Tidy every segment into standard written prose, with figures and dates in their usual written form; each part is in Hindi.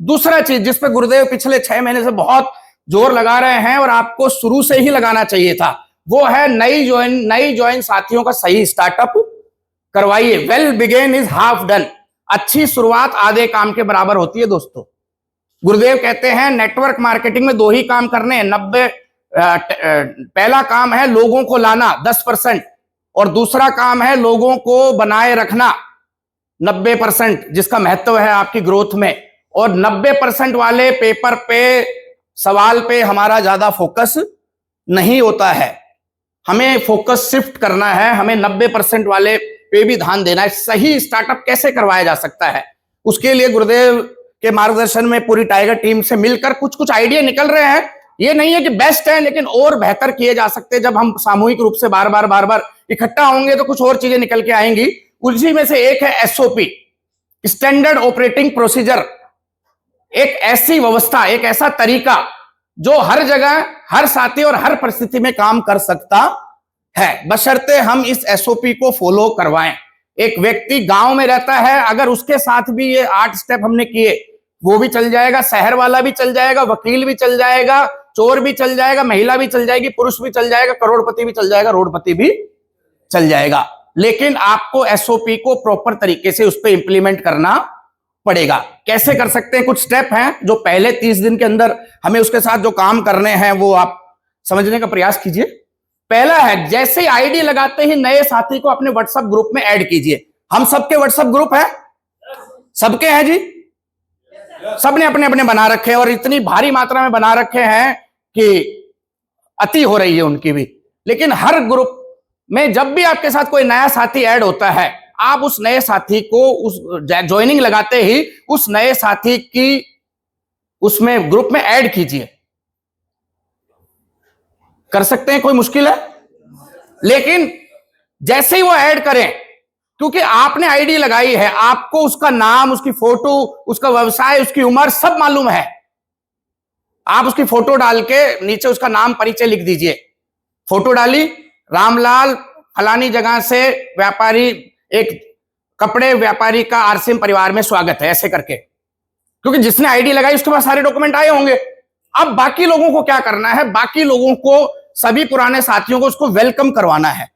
दूसरा चीज जिस पे गुरुदेव पिछले 6 महीने से बहुत जोर लगा रहे हैं और आपको शुरू से ही लगाना चाहिए था, वो है नई ज्वाइन साथियों का सही स्टार्टअप करवाइए। Well begun is half done. अच्छी शुरुआत आधे काम के बराबर होती है दोस्तों। गुरुदेव कहते हैं नेटवर्क मार्केटिंग में 2 ही काम करने हैं। 90 पहला काम है लोगों को लाना 10%, और दूसरा काम है लोगों को बनाए रखना 90%, जिसका महत्व है आपकी ग्रोथ में। और 90% वाले पेपर पे सवाल पे हमारा ज्यादा फोकस नहीं होता है, हमें फोकस शिफ्ट करना है, हमें 90% वाले पे भी ध्यान देना है। सही स्टार्टअप कैसे करवाया जा सकता है, उसके लिए गुरुदेव के मार्गदर्शन में पूरी टाइगर टीम से मिलकर कुछ कुछ आइडिया निकल रहे हैं। ये नहीं है कि बेस्ट है, लेकिन और बेहतर किए जा सकते हैं। जब हम सामूहिक रूप से बार बार इकट्ठा होंगे तो कुछ और चीजें निकल के आएंगी। उसी में से एक है एसओपी, स्टैंडर्ड ऑपरेटिंग प्रोसीजर। एक ऐसी व्यवस्था, एक ऐसा तरीका जो हर जगह, हर साथी और हर परिस्थिति में काम कर सकता है, बशर्ते हम इस एसओपी को फॉलो करवाएं। एक व्यक्ति गांव में रहता है, अगर उसके साथ भी ये 8 स्टेप हमने किए, वो भी चल जाएगा, शहर वाला भी चल जाएगा, वकील भी चल जाएगा, चोर भी चल जाएगा, महिला भी चल जाएगी, पुरुष भी चल जाएगा, करोड़पति भी चल जाएगा, रोडपति भी चल जाएगा। लेकिन आपको एसओपी को प्रॉपर तरीके से उस पर इंप्लीमेंट करना पड़ेगा। कैसे कर सकते हैं? कुछ स्टेप हैं जो पहले 30 दिन के अंदर हमें उसके साथ जो काम करने हैं वो आप समझने का प्रयास कीजिए। पहला है, जैसे ही आईडी लगाते ही नए साथी को अपने व्हाट्सएप ग्रुप में ऐड कीजिए। हम सबके व्हाट्सएप ग्रुप है, सबके हैं जी, सबने अपने अपने बना रखे हैं, और इतनी भारी मात्रा में बना रखे हैं कि अति हो रही है उनकी भी। लेकिन हर ग्रुप में जब भी आपके साथ कोई नया साथी ऐड होता है, आप उस नए साथी को उस ज्वाइनिंग लगाते ही उस नए साथी की उसमें ग्रुप में ऐड कीजिए। कर सकते हैं, कोई मुश्किल है? लेकिन जैसे ही वो ऐड करें, क्योंकि आपने आईडी लगाई है, आपको उसका नाम, उसकी फोटो, उसका व्यवसाय, उसकी उम्र सब मालूम है। आप उसकी फोटो डाल के नीचे उसका नाम, परिचय लिख दीजिए। फोटो डाली, रामलाल फलानी जगह से व्यापारी, एक कपड़े व्यापारी का आरसीएम परिवार में स्वागत है, ऐसे करके। क्योंकि जिसने आईडी लगाई उसके पास सारे डॉक्यूमेंट आए होंगे। अब बाकी लोगों को क्या करना है? बाकी लोगों को, सभी पुराने साथियों को उसको वेलकम करवाना है।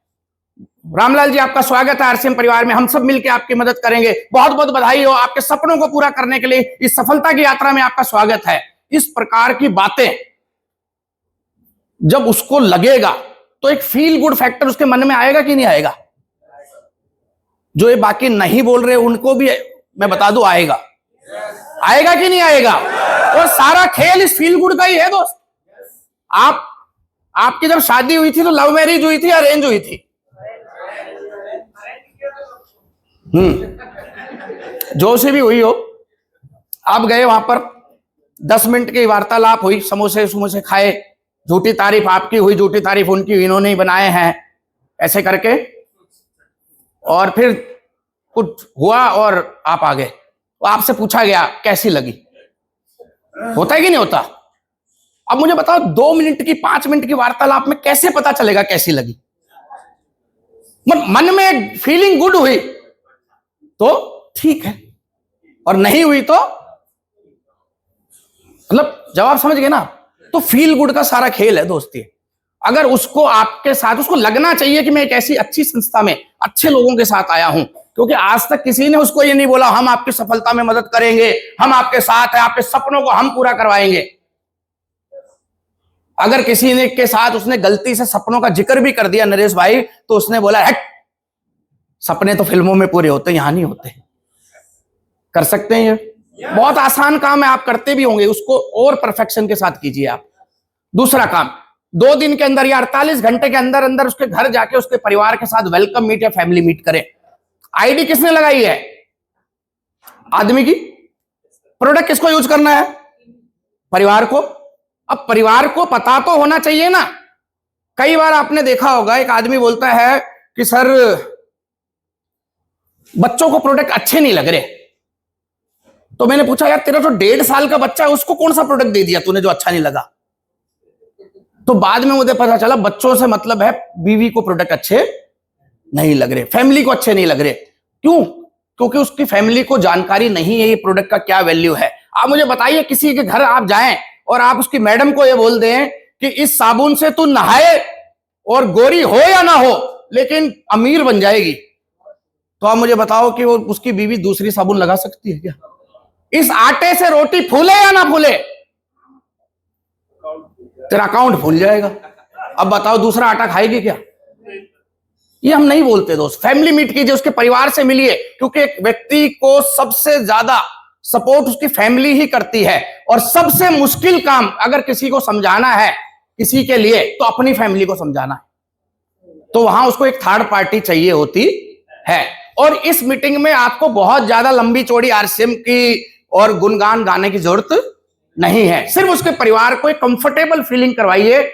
रामलाल जी, आपका स्वागत है आरसीएम परिवार में, हम सब मिलकर आपकी मदद करेंगे, बहुत बहुत बधाई हो, आपके सपनों को पूरा करने के लिए इस सफलता की यात्रा में आपका स्वागत है। इस प्रकार की बातें जब उसको लगेगा तो एक फील गुड फैक्टर उसके मन में आएगा कि नहीं आएगा? जो ये बाकी नहीं बोल रहे उनको भी मैं बता दूं, आएगा। आएगा कि नहीं आएगा? और सारा खेल इस फील गुड का ही है दोस्त। आपकी जब शादी हुई थी तो लव मैरिज हुई थी, अरेंज हुई थी? जो से भी हुई हो, आप गए वहां पर, 10 मिनट की वार्तालाप हुई, समोसे खाए, झूठी तारीफ आपकी हुई, झूठी तारीफ उनकी हुई, इन्होंने ही बनाए हैं, ऐसे करके, और फिर कुछ हुआ और आप आ गए। आपसे पूछा गया कैसी लगी? होता है कि नहीं होता? अब मुझे बताओ, 2 मिनट की, 5 मिनट की वार्तालाप में कैसे पता चलेगा कैसी लगी? मन में फीलिंग गुड हुई तो ठीक है, और नहीं हुई तो मतलब जवाब समझ गए ना? तो फील गुड का सारा खेल है दोस्ती। अगर उसको आपके साथ, उसको लगना चाहिए कि मैं एक ऐसी अच्छी संस्था में अच्छे लोगों के साथ आया हूं, क्योंकि आज तक किसी ने उसको ये नहीं बोला हम आपकी सफलता में मदद करेंगे, हम आपके साथ हैं, आपके सपनों को हम पूरा करवाएंगे। अगर किसी ने के साथ उसने गलती से सपनों का जिक्र भी कर दिया नरेश भाई, तो उसने बोला हट, सपने तो फिल्मों में पूरे होते, यहां नहीं होते। कर सकते हैं ये, बहुत आसान काम है, आप करते भी होंगे, उसको और परफेक्शन के साथ कीजिए आप। दूसरा काम, 2 दिन के अंदर या 48 घंटे के अंदर अंदर उसके घर जाके उसके परिवार के साथ वेलकम मीट या फैमिली मीट करें। आईडी किसने लगाई है? आदमी की। प्रोडक्ट किसको यूज करना है? परिवार को। अब परिवार को पता तो होना चाहिए ना। कई बार आपने देखा होगा, एक आदमी बोलता है कि सर बच्चों को प्रोडक्ट अच्छे नहीं लग रहे। तो मैंने पूछा यार तेरा जो 1.5 साल का बच्चा है उसको कौन सा प्रोडक्ट दे दिया तूने जो अच्छा नहीं लगा? तो बाद में मुझे पता चला बच्चों से मतलब है बीवी को प्रोडक्ट अच्छे नहीं लग रहे, फैमिली को अच्छे नहीं लग रहे। क्यों? क्योंकि उसकी फैमिली को जानकारी नहीं है ये प्रोडक्ट का क्या वैल्यू है। आप मुझे बताइए, किसी के घर आप जाएं और आप उसकी मैडम को ये बोल दें कि इस साबुन से तू नहाए और गोरी हो या ना हो लेकिन अमीर बन जाएगी, तो आप मुझे बताओ कि वो उसकी बीवी दूसरी साबुन लगा सकती है क्या? इस आटे से रोटी फूले या ना फूले, तेरा अकाउंट फूल जाएगा। अब बताओ दूसरा आटा खाएगी क्या? ये हम नहीं बोलते दोस्त। फैमिली मीट कीजिए, उसके परिवार से मिलिए, क्योंकि एक व्यक्ति को सबसे ज्यादा सपोर्ट उसकी फैमिली ही करती है। और सबसे मुश्किल काम अगर किसी को समझाना है किसी के लिए, तो अपनी फैमिली को समझाना है। तो वहां उसको एक थर्ड पार्टी चाहिए होती है। और इस मीटिंग में आपको बहुत ज्यादा लंबी चौड़ी आरसीएम की और गुणगान गाने की जरूरत नहीं है। सिर्फ उसके परिवार को एक कंफर्टेबल फीलिंग करवाइए,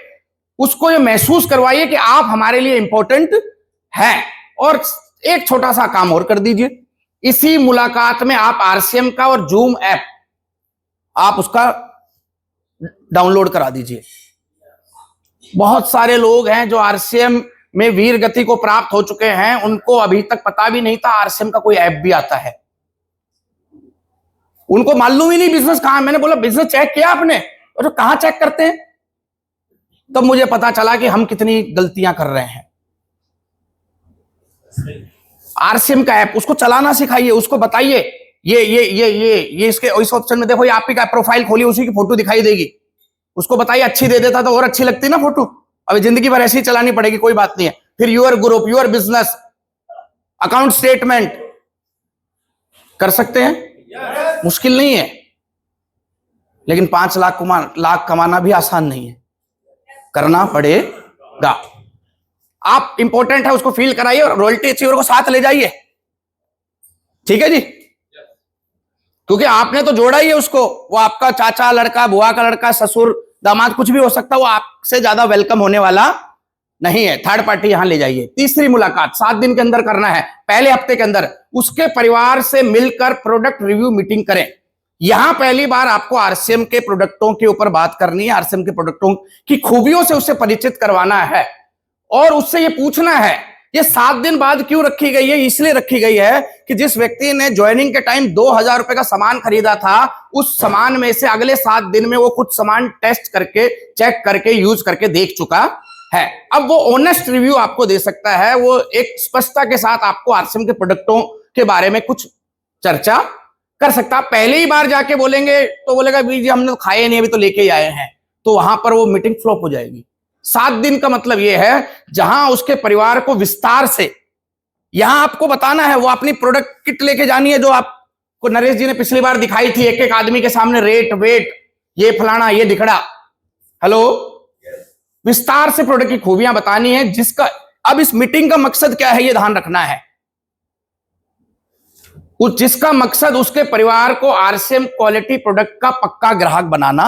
उसको ये महसूस करवाइए कि आप हमारे लिए इंपॉर्टेंट है। और एक छोटा सा काम और कर दीजिए, इसी मुलाकात में आप आरसीएम का और जूम ऐप आप उसका डाउनलोड करा दीजिए। बहुत सारे लोग हैं जो आरसीएम में वीर गति को प्राप्त हो चुके हैं, उनको अभी तक पता भी नहीं था आरसीएम का कोई ऐप भी आता है। उनको मालूम ही नहीं बिजनेस कहां है। मैंने बोला बिजनेस चेक किया आपने? और तो कहां चेक करते हैं? तब मुझे पता चला कि हम कितनी गलतियां कर रहे हैं। आरसीएम का ऐप उसको चलाना सिखाइए, उसको बताइए ये इसके इस ऑप्शन में देखो, ये आप ही का प्रोफाइल खोलिए, उसी की फोटो दिखाई देगी। उसको बताइए, अच्छी दे देता तो और अच्छी लगती ना फोटो। अभी जिंदगी भर ऐसी ही चलानी पड़ेगी, कोई बात नहीं है। फिर your group, your business, account statement कर सकते हैं, मुश्किल नहीं है। लेकिन 5 लाख कमाना भी आसान नहीं है, करना पड़ेगा। आप इंपॉर्टेंट है उसको फील कराइए और रॉयल्टी अचीवर को साथ ले जाइए, ठीक है जी? क्योंकि आपने तो जोड़ा ही है उसको। वो आपका चाचा लड़का, बुआ का लड़का, ससुर, दामाद, कुछ भी हो सकता है। वो आपसे ज्यादा वेलकम होने वाला नहीं है। थर्ड पार्टी यहां ले जाइए। तीसरी मुलाकात 7 दिन के अंदर करना है, पहले हफ्ते के अंदर। उसके परिवार से मिलकर प्रोडक्ट रिव्यू मीटिंग करें। यहां पहली बार आपको आरसीएम के प्रोडक्टों के ऊपर बात करनी है, आरसीएम के प्रोडक्टों की खूबियों से उससे परिचित करवाना है। और उससे ये पूछना है ये 7 दिन बाद क्यों रखी गई है? इसलिए रखी गई है कि जिस व्यक्ति ने ज्वाइनिंग के टाइम 2000 रुपए का सामान खरीदा था, उस सामान में से अगले 7 दिन में वो कुछ सामान टेस्ट करके, चेक करके, यूज करके देख चुका है। अब वो ऑनेस्ट रिव्यू आपको दे सकता है। वो एक स्पष्टता के साथ आपको आरसीएम के प्रोडक्टों के बारे में कुछ चर्चा कर सकता। पहले ही बार जाके बोलेंगे तो बोलेगा जी हमने तो खाए नहीं, अभी तो लेके ही आए हैं, तो वहां पर वो मीटिंग फ्लॉप हो जाएगी। 7 दिन का मतलब यह है जहां उसके परिवार को विस्तार से यहां आपको बताना है। वो अपनी प्रोडक्ट किट लेके जानी है जो आपको नरेश जी ने पिछली बार दिखाई थी, एक एक आदमी के सामने रेट, वेट, ये फलाना, ये दिखड़ा। हेलो, विस्तार से प्रोडक्ट की खूबियां बतानी है। जिसका अब इस मीटिंग का मकसद क्या है ये ध्यान रखना है। जिसका मकसद उसके परिवार को आरसीएम क्वालिटी प्रोडक्ट का पक्का ग्राहक बनाना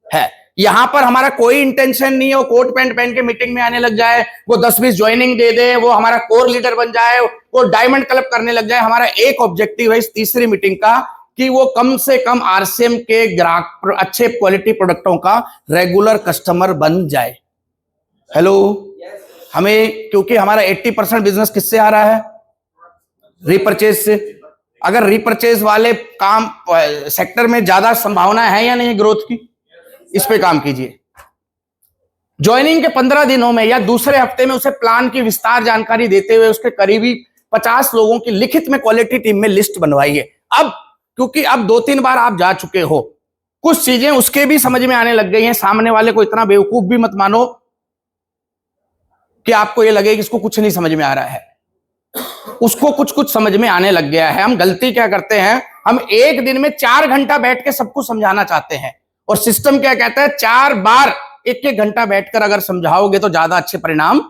है। यहां पर हमारा कोई इंटेंशन नहीं है वो कोट पैंट पहन के मीटिंग में आने लग जाए, वो 10-20 ज्वाइनिंग दे दे, वो हमारा कोर लीडर बन जाए, वो डायमंड क्लब करने लग जाए। हमारा एक ऑब्जेक्टिव है इस तीसरी मीटिंग का कि वो कम से कम आरसीएम के ग्राहक, अच्छे क्वालिटी प्रोडक्टों का रेगुलर कस्टमर बन जाए। हेलो, हमें क्योंकि हमारा 80% बिजनेस किससे आ रहा है? रीपरचेज से। अगर रीपरचेज वाले काम सेक्टर में ज्यादा संभावना है या नहीं ग्रोथ की, इस पे काम कीजिए। ज्वाइनिंग के 15 दिनों में या दूसरे हफ्ते में उसे प्लान की विस्तार जानकारी देते हुए उसके करीबी 50 लोगों की लिखित में क्वालिटी टीम में लिस्ट बनवाइए। अब क्योंकि अब 2-3 बार आप जा चुके हो, कुछ चीजें उसके भी समझ में आने लग गई हैं। सामने वाले को इतना बेवकूफ भी मत मानो कि आपको यह लगे कि इसको कुछ नहीं समझ में आ रहा है। उसको कुछ कुछ समझ में आने लग गया है। हम गलती क्या करते हैं, हम एक दिन में 4 घंटा बैठ के सब कुछ समझाना चाहते हैं, और सिस्टम क्या कहता है 4 बार 1-1 घंटा बैठकर अगर समझाओगे तो ज्यादा अच्छे परिणाम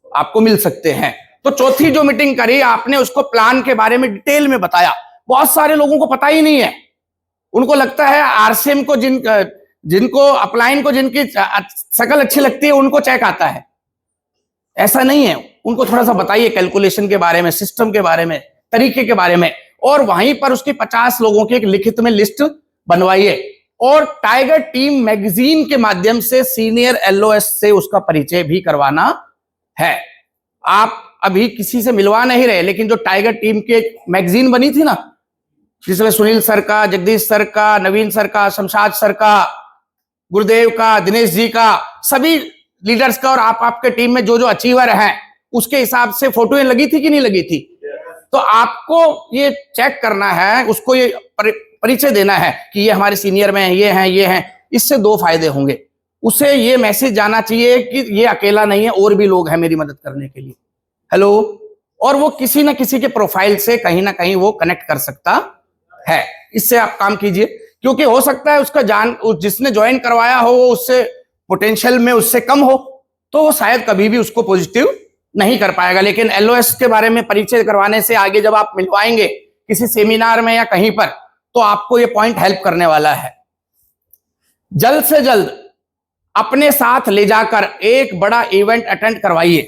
आपको मिल सकते हैं। तो चौथी जो मीटिंग करी आपने, उसको प्लान के बारे में डिटेल में बताया। बहुत सारे लोगों को पता ही नहीं है। उनको लगता है आरसीएम को जिनको अपलाइन को जिनकी शकल अच्छी लगती है उनको चेक आता है। ऐसा नहीं है। उनको थोड़ा सा बताइए कैलकुलेशन के बारे में, सिस्टम के बारे में, तरीके के बारे में, और वहीं पर उसकी 50 लोगों की एक लिखित में लिस्ट बनवाइए। और टाइगर टीम मैगजीन के माध्यम से सीनियर एलओएस से उसका परिचय भी करवाना है। आप अभी किसी से मिलवा नहीं रहे, लेकिन जो टाइगर टीम की एक मैगजीन बनी थी ना, जिसमें सुनील सर का, जगदीश सर का, नवीन सर का, शमशाद सर का, गुरुदेव का, दिनेश जी का, सभी लीडर्स का, और आपके टीम में जो जो अचीवर हैं उसके हिसाब से फोटोएं लगी थी कि नहीं लगी थी। तो आपको ये चेक करना है, उसको ये परिचय देना है कि ये हमारे सीनियर में हैं, ये हैं। इससे दो फायदे होंगे। उसे ये मैसेज जाना चाहिए कि ये अकेला नहीं है, और भी लोग हैं मेरी मदद करने के लिए। हेलो। और वो किसी ना किसी के प्रोफाइल से कहीं ना कहीं वो कनेक्ट कर सकता है। इससे आप काम कीजिए, क्योंकि हो सकता है उसका जिसने ज्वाइन करवाया हो वो उससे पोटेंशियल में उससे कम हो, तो वो शायद कभी भी उसको पॉजिटिव नहीं कर पाएगा। लेकिन एलओएस के बारे में परिचय करवाने से आगे जब आप मिलवाएंगे किसी सेमिनार में या कहीं पर, तो आपको ये पॉइंट हेल्प करने वाला है। जल्द से जल्द अपने साथ ले जाकर एक बड़ा इवेंट अटेंड करवाइए।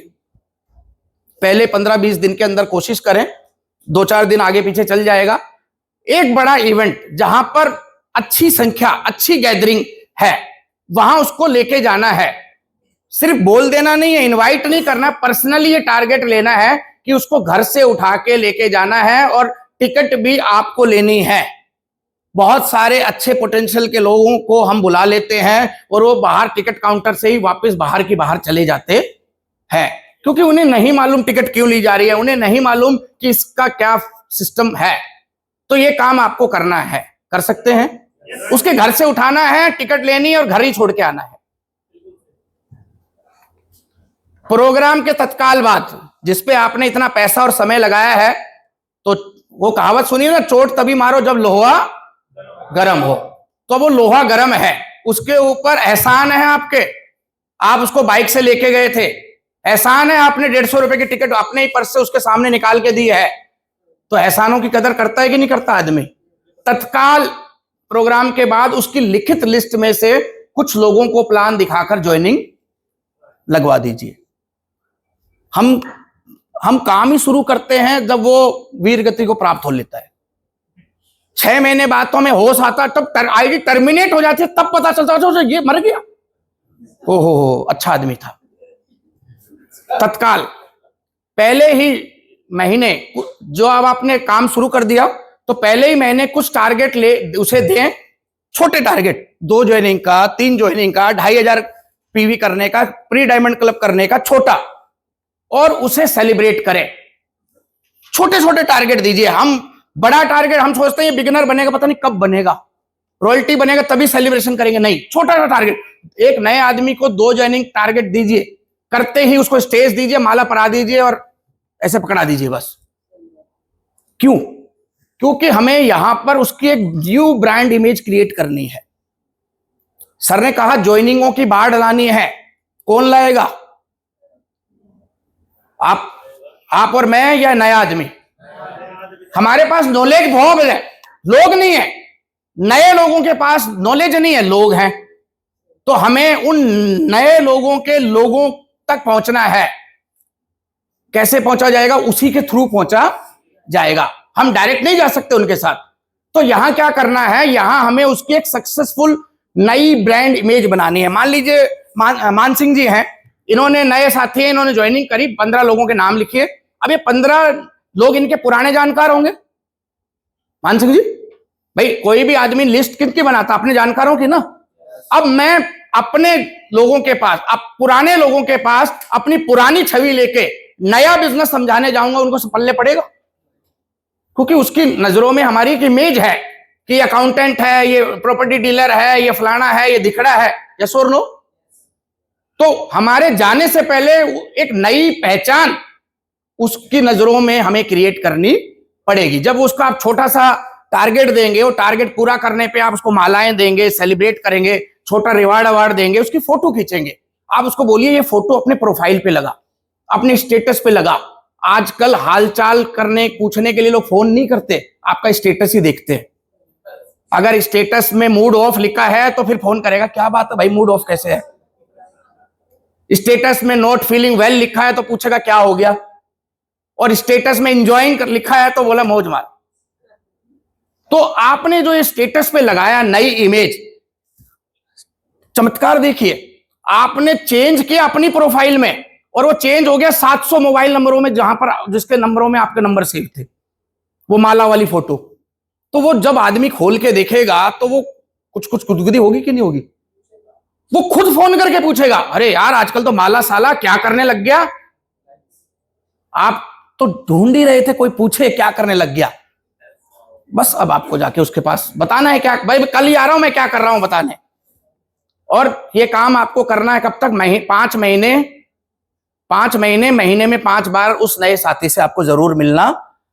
पहले 15-20 दिन के अंदर कोशिश करें, 2-4 दिन आगे पीछे चल जाएगा। एक बड़ा इवेंट जहां पर अच्छी संख्या, अच्छी गैदरिंग है, वहां उसको लेके जाना है। सिर्फ बोल देना नहीं है, इनवाइट नहीं करना, पर्सनली ये टारगेट लेना है कि उसको घर से उठा के लेके जाना है, और टिकट भी आपको लेनी है। बहुत सारे अच्छे पोटेंशियल के लोगों को हम बुला लेते हैं और वो बाहर टिकट काउंटर से ही वापस बाहर की बाहर चले जाते हैं, क्योंकि उन्हें नहीं मालूम टिकट क्यों ली जा रही है, उन्हें नहीं मालूम कि इसका क्या सिस्टम है। तो ये काम आपको करना है, कर सकते हैं। उसके घर से उठाना है, टिकट लेनी है और घर ही छोड़ के आना है। प्रोग्राम के तत्काल बाद जिसपे आपने इतना पैसा और समय लगाया है, तो वो कहावत सुनिए ना, चोट तभी मारो जब लोहा गरम हो। तो वो लोहा गरम है, उसके ऊपर एहसान है आपके। आप उसको बाइक से लेके गए थे, एहसान है, आपने 150 रुपए की टिकट अपने ही पर्स से उसके सामने निकाल के दी है। तो एहसानों की कदर करता है कि नहीं करता आदमी। तत्काल प्रोग्राम के बाद उसकी लिखित लिस्ट में से कुछ लोगों को प्लान दिखाकर ज्वाइनिंग लगवा दीजिए। हम काम ही शुरू करते हैं जब वो वीर गति को प्राप्त हो लेता है। 6 महीने बाद तो हमें होश आता, तब आईडी टर्मिनेट हो जाती है, तब पता चलता है ये मर गया। हो अच्छा आदमी था। तत्काल पहले ही महीने जो अब आपने काम शुरू कर दिया, तो पहले ही महीने कुछ टारगेट ले उसे दें, छोटे टारगेट, 2 ज्वाइनिंग का, 3 ज्वाइनिंग का, 2500 पीवी करने का, प्री डायमंड क्लब करने का, छोटा, और उसे सेलिब्रेट करें। छोटे छोटे टारगेट दीजिए। हम बड़ा टारगेट हम सोचते हैं बिगिनर बनेगा, पता नहीं कब बनेगा, रॉयल्टी बनेगा तभी सेलिब्रेशन करेंगे। नहीं, छोटा सा टारगेट। एक नए आदमी को 2 ज्वाइनिंग टारगेट दीजिए, करते ही उसको स्टेज दीजिए, माला परा दीजिए और ऐसे पकड़ा दीजिए बस। क्यों? क्योंकि हमें यहां पर उसकी एक न्यू ब्रांड इमेज क्रिएट करनी है। सर ने कहा ज्वाइनिंगों की बाढ़ लानी है, कौन लाएगा? आप और मैं, या नया आदमी? हमारे पास नॉलेज बहुत है, लोग नहीं है। नए लोगों के पास नॉलेज नहीं है, लोग हैं। तो हमें उन नए लोगों के लोगों तक पहुंचना है। कैसे पहुंचा जाएगा? उसी के थ्रू पहुंचा जाएगा। हम डायरेक्ट नहीं जा सकते उनके साथ। तो यहां क्या करना है, यहां हमें उसकी एक सक्सेसफुल नई ब्रांड इमेज बनानी है। मान लीजिए मान सिंह जी हैं, इन्होंने नए साथी हैं, इन्होंने ज्वाइनिंग करी, 15 लोगों के नाम लिखिए। अब ये 15 लोग इनके पुराने जानकार होंगे। मान सिंह जी भाई, कोई भी आदमी लिस्ट किसकी बनाता? अपने जानकारों की ना। अब मैं अपने लोगों के पास, अब पुराने लोगों के पास अपनी पुरानी छवि लेके नया बिजनेस समझाने जाऊंगा, उनको पल्ले पड़ेगा? क्योंकि उसकी नजरों में हमारी एक इमेज है कि ये अकाउंटेंट है, ये प्रॉपर्टी डीलर है, ये फलाना है, ये दिखड़ा है। यस और नो? तो हमारे जाने से पहले एक नई पहचान उसकी नजरों में हमें क्रिएट करनी पड़ेगी। जब उसका आप छोटा सा टारगेट देंगे, वो टारगेट पूरा करने पे आप उसको मालाएं देंगे, सेलिब्रेट करेंगे, छोटा रिवार्ड अवार्ड देंगे, उसकी फोटो खींचेंगे। आप उसको बोलिए ये फोटो अपने प्रोफाइल पे लगा, अपने स्टेटस पे लगा। आजकल हालचाल करने पूछने के लिए लोग फोन नहीं करते, आपका स्टेटस ही देखते हैं। अगर स्टेटस में मूड ऑफ लिखा है तो फिर फोन करेगा, क्या बात है भाई, मूड ऑफ कैसे है? स्टेटस में नॉट फीलिंग वेल लिखा है तो पूछेगा क्या हो गया? और स्टेटस में एंजॉयिंग लिखा है तो बोला मौज मार। तो आपने जो ये स्टेटस पे लगाया नई इमेज, चमत्कार देखिए, आपने चेंज किया अपनी प्रोफाइल में, और वो चेंज हो गया 700 मोबाइल नंबरों में, जहां पर जिसके नंबरों में आपके नंबर सेव थे। वो माला वाली फोटो तो वो जब आदमी खोल के देखेगा तो वो कुछ कुछ गुदगुदी होगी कि नहीं होगी? वो खुद फोन करके पूछेगा, अरे यार आजकल तो माला साला क्या करने लग गया? आप तो ढूंढ ही रहे थे कोई पूछे क्या करने लग गया। बस अब आपको जाके उसके पास बताना है, क्या भाई कल ही आ रहा हूं मैं, क्या कर रहा हूं बताने। और ये काम आपको करना है कब तक? 5 महीने, महीने में 5 बार उस नए साथी से आपको जरूर मिलना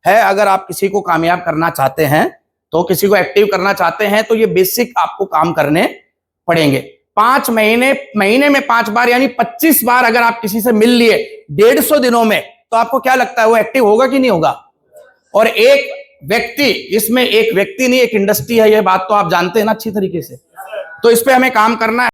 है। अगर आप किसी को कामयाब करना चाहते हैं, तो किसी को एक्टिव करना चाहते हैं, तो ये बेसिक आपको काम करने पड़ेंगे। 5 महीने, महीने में 5 बार यानी 25 बार अगर आप किसी से मिल लिए 150 दिनों में, तो आपको क्या लगता है वो एक्टिव होगा कि नहीं होगा? और एक व्यक्ति, इसमें एक व्यक्ति नहीं एक इंडस्ट्री है, ये बात तो आप जानते हैं ना अच्छी तरीके से। तो इस पे हमें काम करना है।